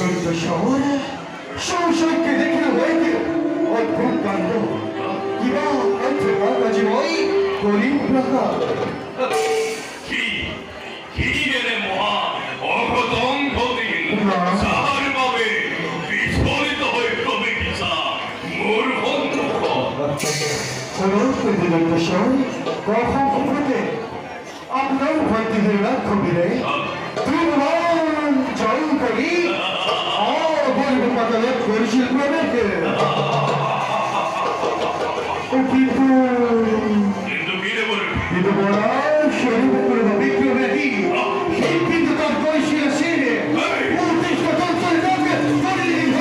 দৈত্য শহর সংশয়কে দেখিল হইতে অদ্ভুত কাণ্ড কিবা অর্থে কাগজে মই করিম প্রকার কি রে মহা অঘটন ঘটিল সাহার বাবে বিস্ফোরিত হয়ে ক্রমে কিসা মোর সম্মুখ দৈত্য শহর কখন ঘটে আপনার ভক্তিদের লক্ষ্য বিরে ত্রিভুবন জয় করি অবৈধ পাতালে করেছিল প্রবেশে কিন্তু বলা শরীর করে বিক্রমেরই কিন্তু তার কৈশিক সেরে উদ্দেশ্য তন্ত্রের কাছে করে দিল